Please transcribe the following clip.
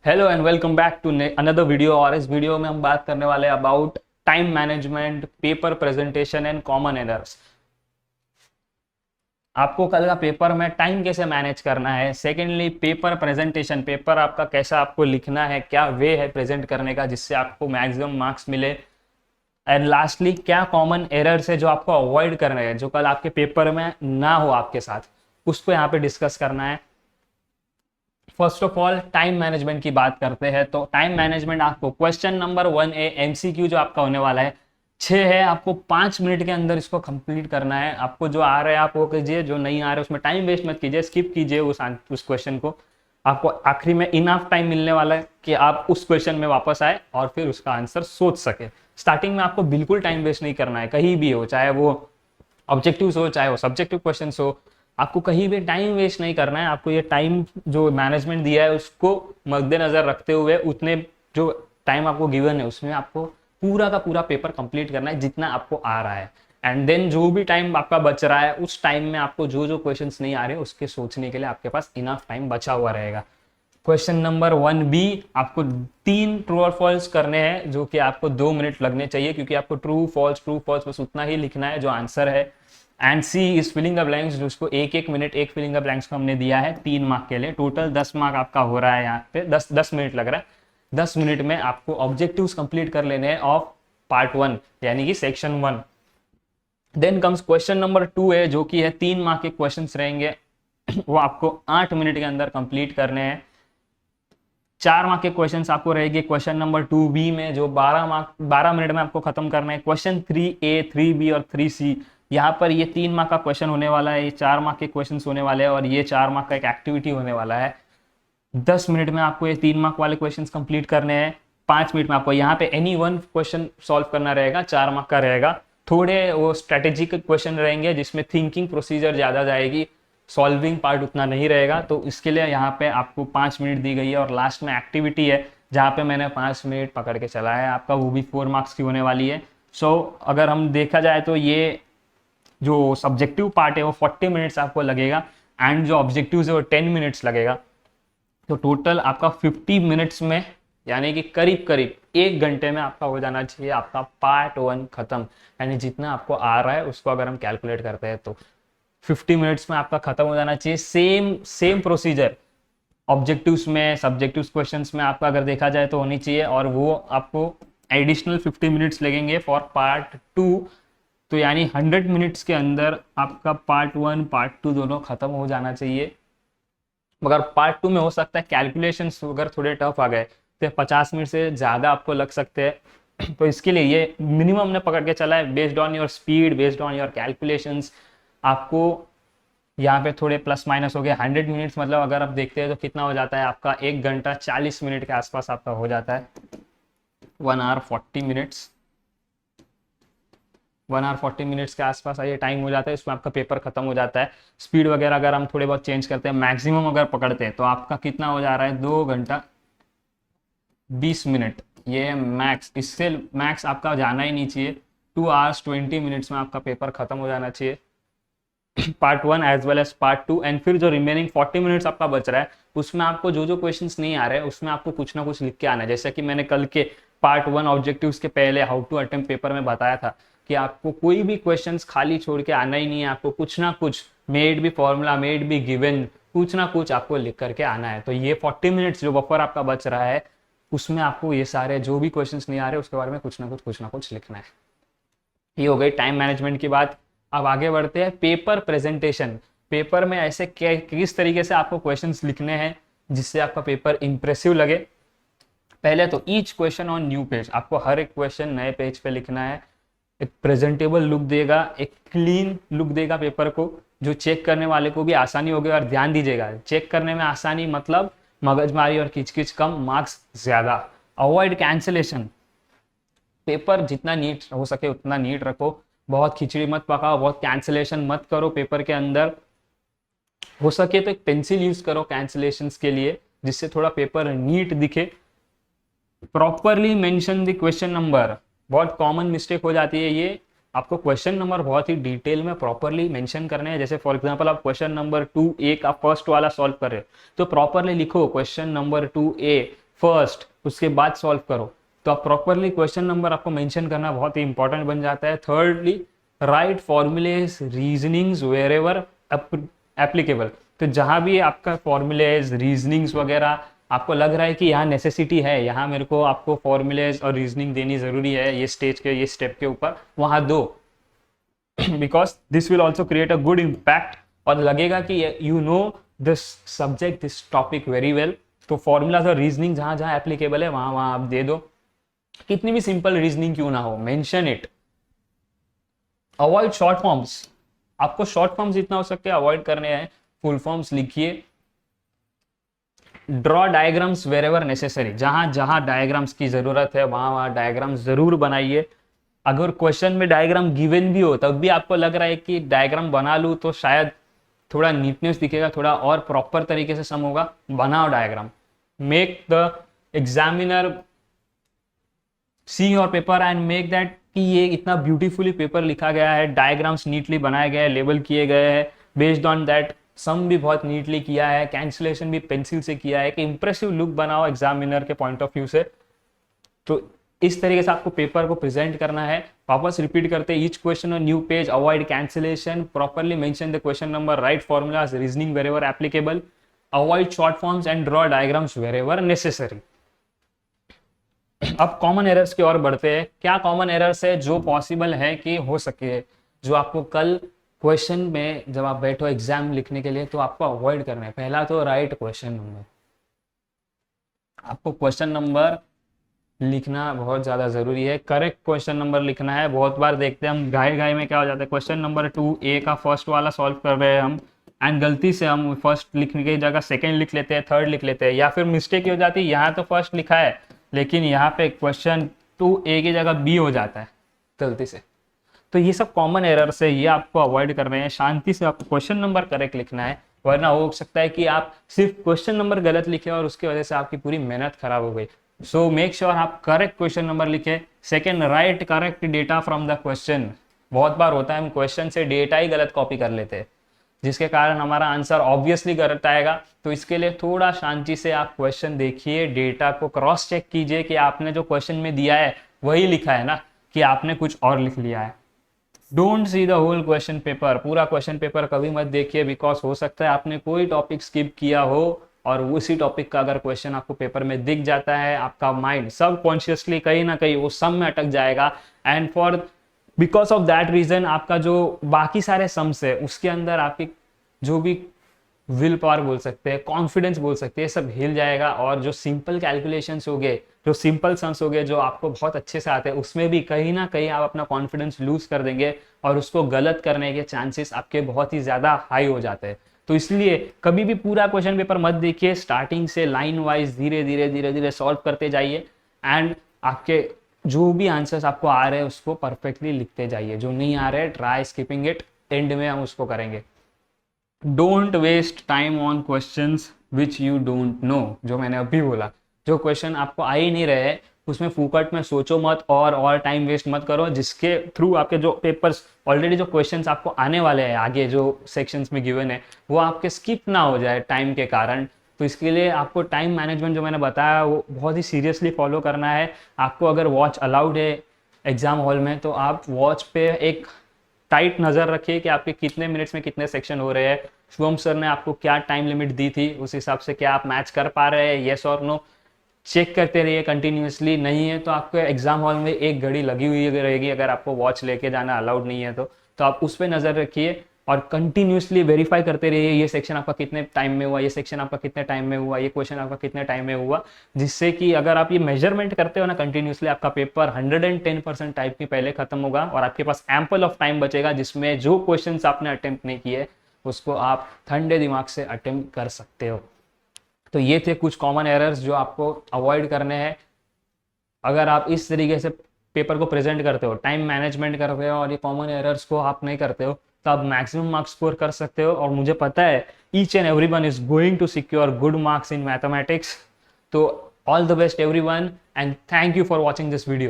Hello and welcome back to another video. और इस video में हम बात करने वाले हैं about time management, paper presentation and common errors. आपको कल का पेपर में टाइम कैसे मैनेज करना है। सेकेंडली पेपर प्रेजेंटेशन, पेपर आपका कैसा आपको लिखना है, क्या वे है प्रेजेंट करने का जिससे आपको मैक्सिमम मार्क्स मिले। एंड लास्टली क्या कॉमन एरर्स है जो आपको अवॉइड करना है, जो कल आपके पेपर में ना हो आपके साथ, उसको यहाँ पे डिस्कस करना है। First of all time management की बात करते हैं तो टाइम मैनेजमेंट आपको क्वेश्चन नंबर 1A एमसीक्यू जो आपका होने वाला है 6 है, आपको 5 मिनट के अंदर इसको कंप्लीट करना है। आपको जो आ रहा है आप वो कीजिए, जो नहीं आ रहा है उसमें टाइम वेस्ट मत कीजिए, स्किप कीजिए उस क्वेश्चन को। आपको आखिरी में इनफ टाइम मिलने वाला है कि आप उस क्वेश्चन में वापस आए और फिर उसका आंसर सोच सके। स्टार्टिंग में आपको बिल्कुल टाइम वेस्ट नहीं करना है, कहीं भी हो, चाहे वो ऑब्जेक्टिव्स हो चाहे वो सब्जेक्टिव क्वेश्चंस हो, आपको कहीं भी टाइम वेस्ट नहीं करना है। आपको ये टाइम जो मैनेजमेंट दिया है उसको मद्देनजर रखते हुए उतने जो टाइम आपको गिवन है उसमें आपको पूरा का पूरा पेपर कंप्लीट करना है जितना आपको आ रहा है। एंड देन जो भी टाइम आपका बच रहा है उस टाइम में आपको जो जो क्वेश्चंस नहीं आ रहे उसके सोचने के लिए आपके पास इनफ टाइम बचा हुआ रहेगा। क्वेश्चन नंबर 1B आपको 3 ट्रू और फॉल्स करने हैं जो कि आपको 2 मिनट लगने चाहिए, क्योंकि आपको ट्रू फॉल्स बस उतना ही लिखना है जो आंसर है। And C is filling the blanks, जिसको एक एक मिनट एक फिलिंग द ब्लैंक्स को हमने दिया है 3 मार्क के लिए। टोटल 10 मार्क आपका हो रहा है, यहाँ पे 10 मिनट लग रहा है। 10 मिनट में आपको ऑब्जेक्टिव्स कंप्लीट कर लेने हैं ऑफ पार्ट 1 यानी कि section 1। Then comes question number 2 है जो कि है 3 मार्क के क्वेश्चन रहेंगे वो आपको 8 मिनट के अंदर कंप्लीट करने हैं। 4 मार्क के क्वेश्चंस आपको रहेंगे क्वेश्चन नंबर 2B में, जो 12 मिनट में आपको खत्म करना है। क्वेश्चन 3A, 3B और 3C, यहाँ पर ये 3 मार्क का क्वेश्चन होने वाला है, ये 4 मार्क के क्वेश्चंस होने वाले हैं और ये 4 मार्क का एक एक्टिविटी होने वाला है। 10 मिनट में आपको ये 3 मार्क वाले क्वेश्चन कंप्लीट करने हैं। 5 मिनट में आपको यहाँ पे एनी वन क्वेश्चन सॉल्व करना रहेगा, 4 मार्क का रहेगा। थोड़े वो स्ट्रेटेजिक क्वेश्चन रहेंगे जिसमें थिंकिंग प्रोसीजर ज्यादा जाएगी, सॉल्विंग पार्ट उतना नहीं रहेगा, तो इसके लिए यहाँ पे आपको 5 मिनट दी गई है। और लास्ट में एक्टिविटी है जहाँ पे मैंने 5 मिनट पकड़ के चला है आपका, वो भी 4 मार्क्स की होने वाली है। सो अगर हम देखा जाए तो ये जो सब्जेक्टिव पार्ट है वो 40 मिनट्स आपको लगेगा एंड जो ऑब्जेक्टिव है वो 10 मिनट्स लगेगा। तो टोटल आपका 50 मिनट्स में यानी कि करीब करीब 1 घंटे में आपका हो जाना चाहिए आपका पार्ट 1 खत्म। यानी जितना आपको आ रहा है उसको अगर हम कैलकुलेट करते हैं तो 50 मिनट्स में आपका खत्म हो जाना चाहिए। सेम प्रोसीजर ऑब्जेक्टिव्स में, सब्जेक्टिव क्वेश्चंस में आपका अगर देखा जाए तो होनी चाहिए, और वो आपको एडिशनल 50 मिनट्स लगेंगे फॉर पार्ट 2। तो यानी 100 मिनट्स के अंदर आपका पार्ट 1 पार्ट 2 दोनों खत्म हो जाना चाहिए। मगर पार्ट 2 में हो सकता है कैलकुलेशंस अगर थोड़े टफ आ गए तो 50 मिनट से ज़्यादा आपको लग सकते हैं। तो इसके लिए ये मिनिमम ने पकड़ के चला है, based on your speed, based on your calculations. आपको यहाँ पे थोड़े प्लस माइनस हो गए। 100 मिनट्स मतलब अगर आप देखते हैं तो कितना हो जाता है आपका, 1 घंटा 40 मिनट के आसपास आपका हो जाता है। 1 आवर 40 मिनट्स, 1 आवर 40 मिनट्स के आसपास ये टाइम हो जाता है, इसमें आपका पेपर खत्म हो जाता है। स्पीड वगैरह अगर हम थोड़े बहुत चेंज करते हैं, मैक्सिमम अगर पकड़ते हैं तो आपका कितना हो जा रहा है, 2 घंटा 20 मिनट, ये मैक्स। इससे मैक्स आपका जाना ही नहीं चाहिए। 2 आवर्स 20 मिनट्स में आपका पेपर खत्म हो जाना चाहिए, part 1 as well as part 2। And फिर जो रिमेनिंग 40 मिनट्स आपका बच रहा है उसमें आपको जो जो क्वेश्चंस नहीं आ रहे हैं उसमें आपको कुछ ना कुछ लिख के आना है। जैसे कि मैंने कल के पार्ट 1 ऑब्जेक्टिव्स के पहले हाउ टू अटेम्प्ट पेपर में बताया था कि आपको कोई भी क्वेश्चंस खाली छोड़ के आना ही नहीं है, आपको कुछ ना कुछ, maybe formula, maybe given, कुछ ना कुछ आपको लिख करके आना है। तो ये 40 मिनट्स जो बफर आपका बच रहा है उसमें आपको ये सारे जो भी क्वेश्चंस नहीं आ रहे उसके बारे में कुछ ना कुछ लिखना है। ये हो गई टाइम मैनेजमेंट की बात। अब आगे बढ़ते हैं पेपर प्रेजेंटेशन। पेपर में ऐसे किस तरीके से आपको क्वेश्चंस लिखने हैं जिससे आपका पेपर इंप्रेसिव लगे। पहले तो each question on new page, आपको हर एक क्वेश्चन नए पेज पे लिखना है। एक प्रेजेंटेबल लुक देगा, एक क्लीन लुक देगा पेपर को, जो चेक करने वाले को भी आसानी होगी। और ध्यान दीजिएगा, चेक करने में आसानी मतलब मगजमारी और किचकिच कम, मार्क्स ज्यादा। अवॉइड कैंसिलेशन, पेपर जितना नीट हो सके उतना नीट रखो, बहुत खिचड़ी मत पकाओ, बहुत कैंसिलेशन मत करो पेपर के अंदर। हो सके तो एक पेंसिल यूज करो कैंसिलेशंस के लिए जिससे थोड़ा पेपर नीट दिखे। Properly mention the question number, बहुत कॉमन मिस्टेक हो जाती है ये। आपको क्वेश्चन नंबर बहुत ही डिटेल में प्रॉपरली मेंशन करने हैं। जैसे फॉर एग्जांपल आप क्वेश्चन नंबर 2A का फर्स्ट वाला सॉल्व कर रहे हो तो प्रॉपरली लिखो क्वेश्चन नंबर 2A फर्स्ट, उसके बाद सॉल्व करो। तो आप प्रॉपरली क्वेश्चन नंबर आपको मेंशन करना बहुत ही इंपॉर्टेंट बन जाता है। Thirdly, write formulae reasonings wherever applicable. तो जहाँ भी आपका फॉर्मूलेज रीजनिंग्स वगैरह आपको लग रहा है कि यहाँ नेसेसिटी है, यहाँ मेरे को आपको फॉर्मूलेज और रीजनिंग देनी ज़रूरी है ये स्टेज के, ये स्टेप के ऊपर, वहाँ दो। Because this will also create a good impact, और लगेगा कि you know this subject, this topic very well. तो फॉर्मूलाज और रीजनिंग जहाँ जहाँ एप्लीकेबल है वहाँ वहाँ आप दे दो, कितनी भी सिंपल रीजनिंग क्यों ना हो, mention it. Avoid short forms, आपको शॉर्ट फॉर्म्स जितना हो सके अवॉइड करने हैं, फुल फॉर्म्स लिखिए। Draw diagrams wherever necessary, जहां जहां डायग्राम्स की जरूरत है वहां वहां डायग्राम्स जरूर बनाइए। अगर क्वेश्चन में डायग्राम गिवन भी हो तब भी आपको लग रहा है कि डायग्राम बना लूँ तो शायद थोड़ा नीटनेस दिखेगा, थोड़ा और प्रॉपर तरीके से सम होगा, बनाओ diagram. Make the examiner see your paper and make that कि ये इतना ब्यूटीफुली पेपर लिखा गया है, डायग्राम्स नीटली बनाए गए हैं, लेबल किए गए हैं, बेस्ड ऑन दैट सम भी बहुत नीटली किया है, कैंसिलेशन भी पेंसिल से किया है, कि इंप्रेसिव लुक बनाओ एग्जामिनर के पॉइंट ऑफ व्यू से। तो इस तरीके से आपको पेपर को प्रेजेंट करना है। वापस रिपीट करते हैं, each question on new page, avoid cancellation, properly mention the question number, right formulas, reasoning wherever applicable, avoid short forms and draw diagrams wherever necessary. अब कॉमन एरर्स की ओर बढ़ते हैं। क्या कॉमन एरर्स है जो पॉसिबल है कि हो सके, जो आपको कल क्वेश्चन में जब आप बैठो एग्जाम लिखने के लिए तो आपको अवॉइड करना है? पहला तो राइट क्वेश्चन नंबर, आपको क्वेश्चन नंबर लिखना बहुत ज़्यादा ज़रूरी है, करेक्ट क्वेश्चन नंबर लिखना है। बहुत बार देखते हैं हम घाई घाई में क्या हो जाता है, क्वेश्चन नंबर 2A का फर्स्ट वाला सॉल्व कर रहे हैं हम, एंड गलती से हम फर्स्ट लिखने की जगह सेकंड लिख लेते हैं, थर्ड लिख लेते हैं, या फिर मिस्टेक हो जाती है, यहाँ तो फर्स्ट लिखा है लेकिन यहाँ पे क्वेश्चन 2A की जगह B हो जाता है गलती से। तो ये सब कॉमन एरर्स है, ये आपको अवॉइड कर रहे हैं। शांति से आपको क्वेश्चन नंबर करेक्ट लिखना है, वरना हो सकता है कि आप सिर्फ क्वेश्चन नंबर गलत लिखे और उसकी वजह से आपकी पूरी मेहनत खराब हो गई। सो मेक श्योर आप करेक्ट क्वेश्चन नंबर लिखे। Second, right correct data from the question. बहुत बार होता है हम क्वेश्चन से डेटा ही गलत कॉपी कर लेते हैं, जिसके कारण हमारा आंसर ऑब्वियसली गलत आएगा। तो इसके लिए थोड़ा शांति से आप क्वेश्चन देखिए, डेटा को क्रॉस चेक कीजिए कि आपने जो क्वेश्चन में दिया है वही लिखा है ना, कि आपने कुछ और लिख लिया है। Don't see the whole question paper, पूरा क्वेश्चन पेपर कभी मत देखिए, बिकॉज हो सकता है आपने कोई टॉपिक स्किप किया हो और उसी टॉपिक का अगर क्वेश्चन आपको पेपर में दिख जाता है, आपका माइंड सबकॉन्शियसली कहीं ना कहीं वो सम में अटक जाएगा, and for because of that reason आपका जो बाकी सारे सम्स है उसके अंदर आपकी जो भी विल पावर बोल सकते हैं, कॉन्फिडेंस बोल सकते हैं, सब हिल जाएगा। और जो सिंपल कैलकुलेशंस हो गए, जो सिंपल सम्स हो गए जो आपको बहुत अच्छे से आते हैं, उसमें भी कहीं ना कहीं आप अपना कॉन्फिडेंस लूज कर देंगे और उसको गलत करने के चांसेस आपके बहुत ही ज़्यादा हाई हो जाते हैं। तो इसलिए कभी भी पूरा क्वेश्चन पेपर मत देखिए, स्टार्टिंग से लाइन वाइज धीरे धीरे धीरे धीरे सॉल्व करते जाइए, एंड आपके जो भी आंसर्स आपको आ रहे हैं उसको परफेक्टली लिखते जाइए, जो नहीं आ रहे ट्राई स्किपिंग इट, एंड में हम उसको करेंगे। Don't waste time on questions which you don't know, जो मैंने अभी बोला, जो क्वेश्चन आपको आ ही नहीं रहे उसमें फूकट में सोचो मत और टाइम वेस्ट मत करो, जिसके थ्रू आपके जो पेपर्स ऑलरेडी जो क्वेश्चंस आपको आने वाले हैं आगे जो सेक्शंस में गिवन है वो आपके स्किप ना हो जाए टाइम के कारण। तो इसके लिए आपको टाइम मैनेजमेंट जो मैंने बताया वो बहुत ही सीरियसली फॉलो करना है। आपको अगर वॉच अलाउड है एग्जाम हॉल में तो आप वॉच पे एक टाइट नज़र रखिए कि आपके कितने मिनट्स में कितने सेक्शन हो रहे हैं। शुभम सर ने आपको क्या टाइम लिमिट दी थी, उस हिसाब से क्या आप मैच कर पा रहे हैं, येस और नो, चेक करते रहिए कंटिन्यूसली। नहीं है तो आपको एग्जाम हॉल में एक घड़ी लगी हुई रहेगी, अगर आपको वॉच लेके जाना अलाउड नहीं है तो आप उस पर नज़र रखिए और कंटिन्यूसली वेरीफाई करते रहिए ये सेक्शन आपका कितने टाइम में हुआ, ये सेक्शन आपका कितने टाइम में हुआ, ये क्वेश्चन आपका कितने टाइम में हुआ, जिससे कि अगर आप ये मेजरमेंट करते हो ना कंटिन्यूसली, आपका पेपर 110% टाइम के पहले खत्म होगा और आपके पास एम्पल ऑफ टाइम बचेगा जिसमें जो क्वेश्चन आपने अटेम्प्ट नहीं किए उसको आप ठंडे दिमाग से अटेम्प्ट कर सकते हो। तो ये थे कुछ कॉमन एरर्स जो आपको अवॉइड करने हैं। अगर आप इस तरीके से पेपर को प्रेजेंट करते हो, टाइम मैनेजमेंट करते हो और ये कॉमन एरर्स को आप नहीं करते हो तो आप मैक्सिमम मार्क्स स्कोर कर सकते हो। और मुझे पता है each and everyone is going to secure good marks in mathematics. तो all the best everyone and thank you for watching this video.